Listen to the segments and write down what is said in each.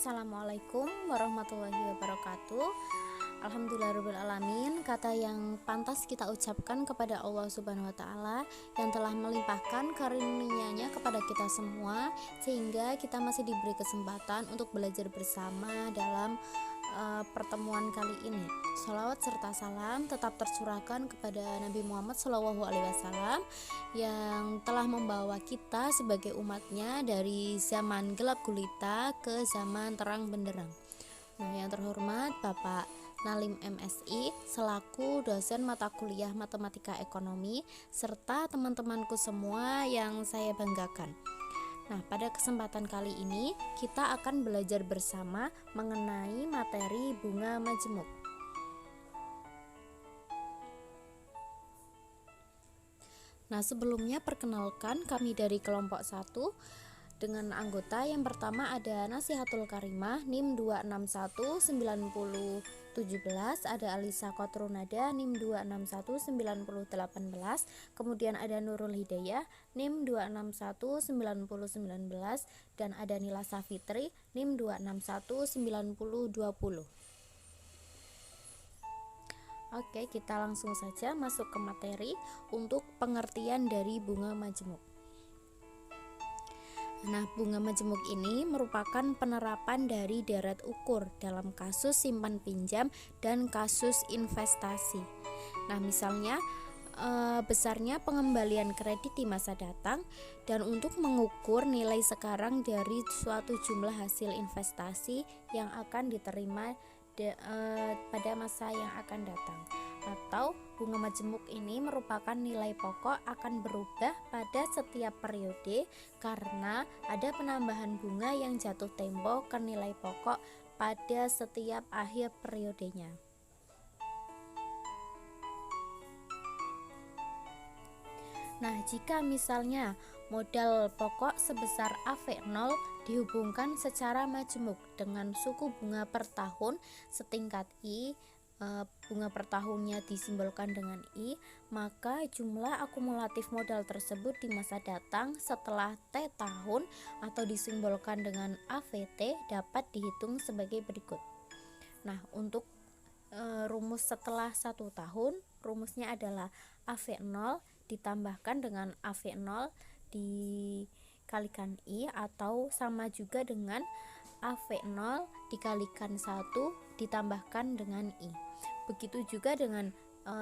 Assalamualaikum warahmatullahi wabarakatuh. Alhamdulillahirrahmanirrahim. Kata yang pantas kita ucapkan kepada Allah Subhanahu wa Ta'ala yang telah melimpahkan karunia-Nya kepada kita semua, sehingga kita masih diberi kesempatan untuk belajar bersama dalam pertemuan kali ini. Shalawat serta salam tetap tercurahkan kepada Nabi Muhammad SAW yang telah membawa kita sebagai umatnya dari zaman gelap gulita ke zaman terang benderang. Nah, yang terhormat Bapak Nalim MSI selaku dosen mata kuliah Matematika Ekonomi serta teman-temanku semua yang saya banggakan. Nah, pada kesempatan kali ini kita akan belajar bersama mengenai materi bunga majemuk. Nah, sebelumnya perkenalkan kami dari kelompok 1 dengan anggota yang pertama ada Nasihatul Karimah NIM 2619017, ada Alisa Kotrunada NIM 2619018, kemudian ada Nurul Hidayah NIM 2619019, dan ada Nila Safitri NIM 2619020. Oke, kita langsung saja masuk ke materi untuk pengertian dari bunga majemuk. Nah, bunga majemuk ini merupakan penerapan dari deret ukur dalam kasus simpan pinjam dan kasus investasi. Nah, misalnya besarnya pengembalian kredit di masa datang, dan untuk mengukur nilai sekarang dari suatu jumlah hasil investasi yang akan diterima pada masa yang akan datang. Atau bunga majemuk ini merupakan nilai pokok akan berubah pada setiap periode karena ada penambahan bunga yang jatuh tempo ke nilai pokok pada setiap akhir periodenya. Nah, jika misalnya modal pokok sebesar AV0 dihubungkan secara majemuk dengan suku bunga per tahun setingkat I, bunga per tahunnya disimbolkan dengan I, maka jumlah akumulatif modal tersebut di masa datang setelah T tahun atau disimbolkan dengan AVT dapat dihitung sebagai berikut. Nah, untuk rumus setelah 1 tahun, rumusnya adalah AV0 ditambahkan dengan AV0 dikalikan I, atau sama juga dengan AV0 dikalikan 1 ditambahkan dengan I. Begitu juga dengan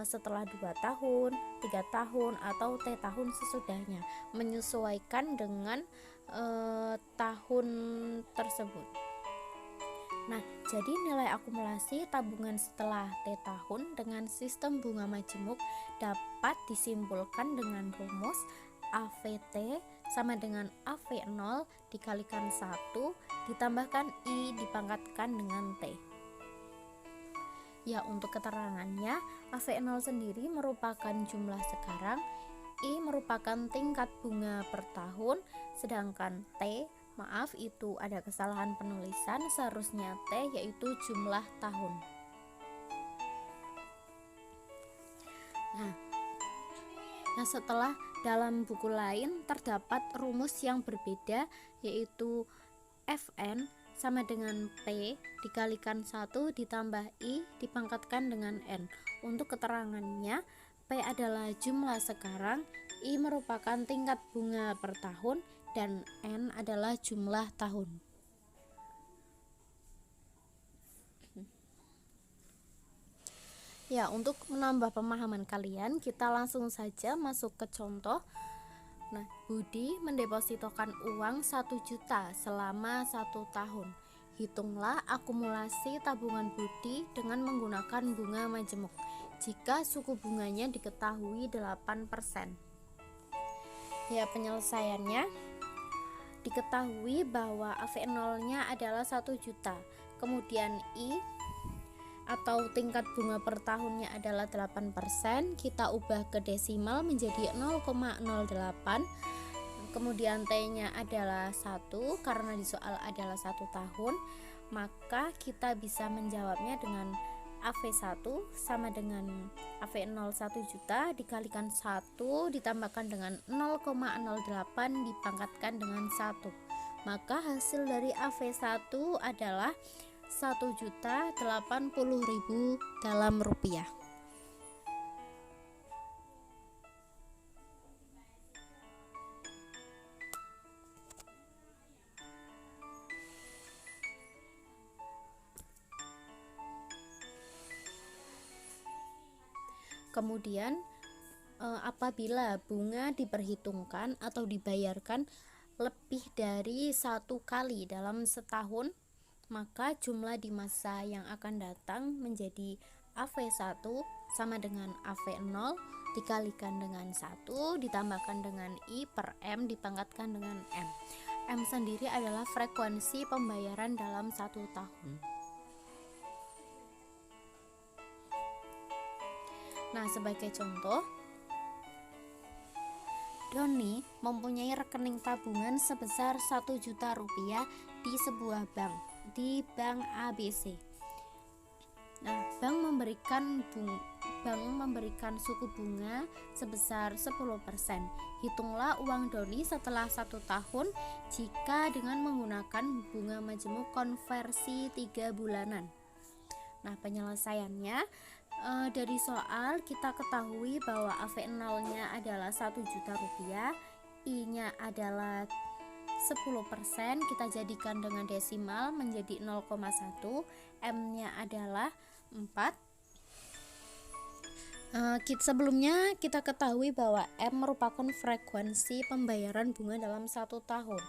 setelah 2 tahun, 3 tahun, atau T tahun sesudahnya, menyesuaikan dengan tahun tersebut. Nah, jadi nilai akumulasi tabungan setelah T tahun dengan sistem bunga majemuk dapat disimpulkan dengan rumus AVT sama dengan AV0 dikalikan 1 ditambahkan I dipangkatkan dengan T. Ya, untuk keterangannya, AV0 sendiri merupakan jumlah sekarang, I merupakan tingkat bunga per tahun, sedangkan T, itu ada kesalahan penulisan, seharusnya T yaitu jumlah tahun. Nah, setelah dalam buku lain terdapat rumus yang berbeda, yaitu Fn sama dengan P dikalikan 1 ditambah I dipangkatkan dengan N. Untuk keterangannya, P adalah jumlah sekarang, I merupakan tingkat bunga per tahun, dan N adalah jumlah tahun. Ya, untuk menambah pemahaman kalian, kita langsung saja masuk ke contoh. Nah, Budi mendepositokan uang 1 juta selama 1 tahun. Hitunglah akumulasi tabungan Budi dengan menggunakan bunga majemuk jika suku bunganya diketahui 8%. Ya, penyelesaiannya diketahui bahwa AV0-nya adalah 1 juta, kemudian I atau tingkat bunga per tahunnya adalah 8%, kita ubah ke desimal menjadi 0,08, kemudian T-nya adalah 1 karena di soal adalah 1 tahun, maka kita bisa menjawabnya dengan AV1 sama dengan AV0 1 juta dikalikan 1 ditambahkan dengan 0,08 dipangkatkan dengan 1. maka hasil dari AV1 adalah 1.080.000 dalam rupiah. Kemudian apabila bunga diperhitungkan atau dibayarkan lebih dari 1 kali dalam setahun, maka jumlah di masa yang akan datang menjadi AV1 sama dengan AV0 dikalikan dengan 1 ditambahkan dengan I per M dipangkatkan dengan M. M sendiri adalah frekuensi pembayaran dalam 1 tahun. Nah, sebagai contoh, Doni mempunyai rekening tabungan sebesar 1 juta rupiah di sebuah bank, di Bank ABC. Nah, bank memberikan suku bunga sebesar 10%. Hitunglah uang Doni setelah 1 tahun jika dengan menggunakan bunga majemuk konversi 3 bulanan. Nah, penyelesaiannya dari soal kita ketahui bahwa AV0-nya adalah 1 juta rupiah, I-nya adalah 10%, kita jadikan dengan desimal menjadi 0,1, M-nya adalah 4. Sebelumnya kita ketahui bahwa M merupakan frekuensi pembayaran bunga dalam 1 tahun.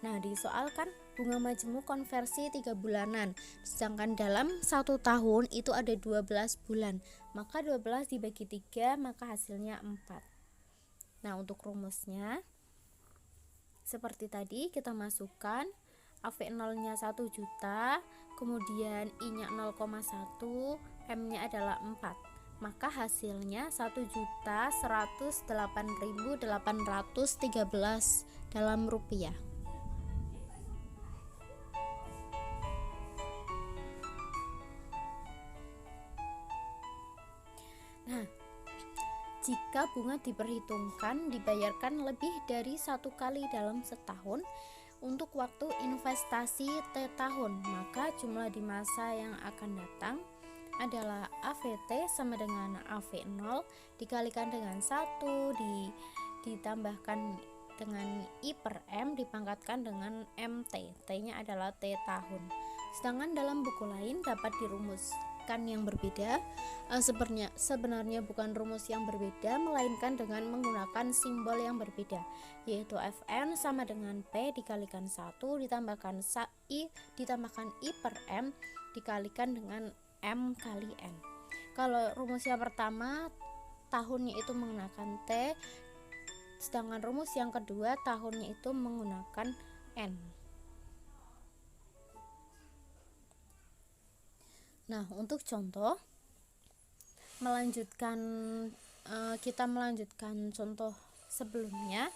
Nah, di soal kan bunga majemuk konversi 3 bulanan, sedangkan dalam 1 tahun itu ada 12 bulan, maka 12 dibagi 3 maka hasilnya 4. Nah, untuk rumusnya seperti tadi, kita masukkan AV0-nya 1 juta, kemudian I-nya 0,1, M-nya adalah 4, maka hasilnya 1.108.813 dalam rupiah. Nah, jika bunga diperhitungkan dibayarkan lebih dari 1 kali dalam setahun untuk waktu investasi T tahun, maka jumlah di masa yang akan datang adalah AVT sama dengan AV0 dikalikan dengan 1 ditambahkan dengan I per M dipangkatkan dengan MT. T-nya adalah T tahun. Sedangkan dalam buku lain dapat dirumuskan yang berbeda. Sebenarnya bukan rumus yang berbeda, melainkan dengan menggunakan simbol yang berbeda, yaitu Fn sama dengan P dikalikan 1 ditambahkan I per M dikalikan dengan M kali N. Kalau rumus yang pertama tahunnya itu menggunakan T, sedangkan rumus yang kedua tahunnya itu menggunakan N. Nah, untuk contoh kita melanjutkan contoh sebelumnya.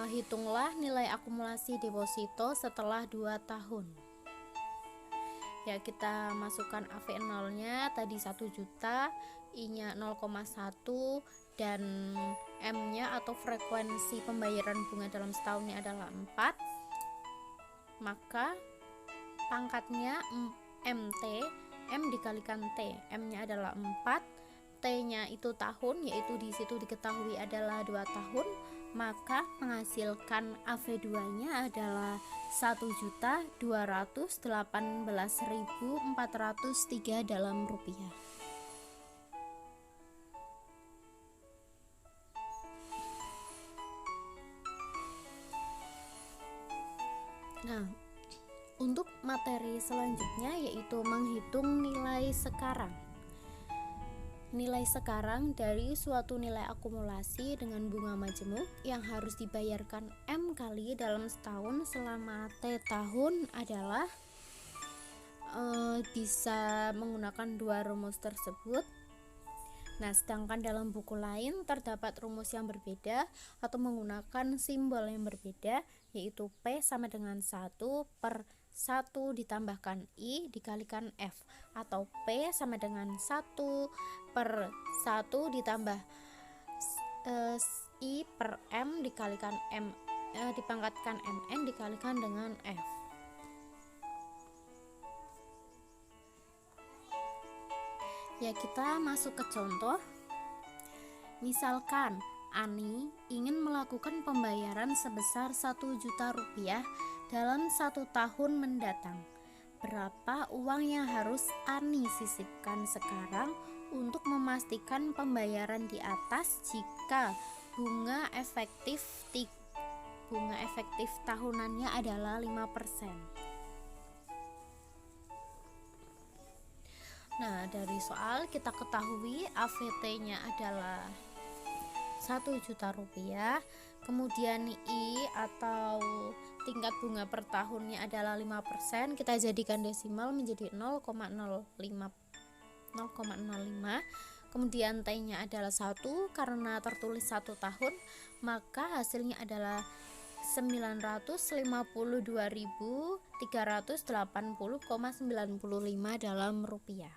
Hitunglah nilai akumulasi deposito setelah 2 tahun. Ya, kita masukkan AV0-nya tadi 1 juta, I-nya 0,1 dan M-nya atau frekuensi pembayaran bunga dalam setahunnya adalah 4. Maka pangkatnya MT, M dikalikan T, M-nya adalah 4, T-nya itu tahun, yaitu di situ diketahui adalah 2 tahun, maka menghasilkan AV2-nya adalah 1.218.403 dalam rupiah. Nah, untuk materi selanjutnya yaitu menghitung nilai sekarang. Nilai sekarang dari suatu nilai akumulasi dengan bunga majemuk yang harus dibayarkan M kali dalam setahun selama T tahun adalah bisa menggunakan 2 rumus tersebut. Nah, sedangkan dalam buku lain terdapat rumus yang berbeda atau menggunakan simbol yang berbeda, yaitu P sama dengan 1 per 1 ditambahkan I dikalikan F, atau P sama dengan 1 per 1 ditambah I per M dikalikan M dipangkatkan mn dikalikan dengan f. Ya, kita masuk ke contoh. Misalkan Ani ingin melakukan pembayaran sebesar 1 juta rupiah dalam 1 tahun mendatang. Berapa uang yang harus Ani sisipkan sekarang untuk memastikan pembayaran di atas jika bunga efektif tahunannya adalah 5%. Nah, dari soal kita ketahui AVT-nya adalah 1 juta rupiah, kemudian I atau tingkat bunga per tahunnya adalah 5%, kita jadikan desimal menjadi 0,05, kemudian T-nya adalah 1 karena tertulis 1 tahun, maka hasilnya adalah 952.380,95 dalam rupiah.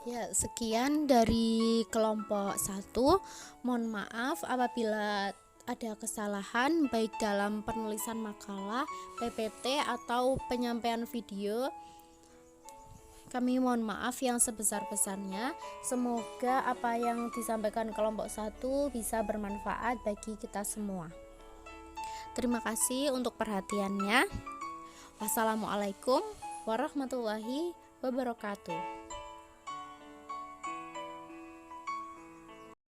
Ya, sekian dari kelompok 1. Mohon maaf apabila ada kesalahan baik dalam penulisan makalah, PPT atau penyampaian video. Kami mohon maaf yang sebesar-besarnya. Semoga apa yang disampaikan kelompok 1 bisa bermanfaat bagi kita semua. Terima kasih untuk perhatiannya. Wassalamualaikum warahmatullahi wabarakatuh.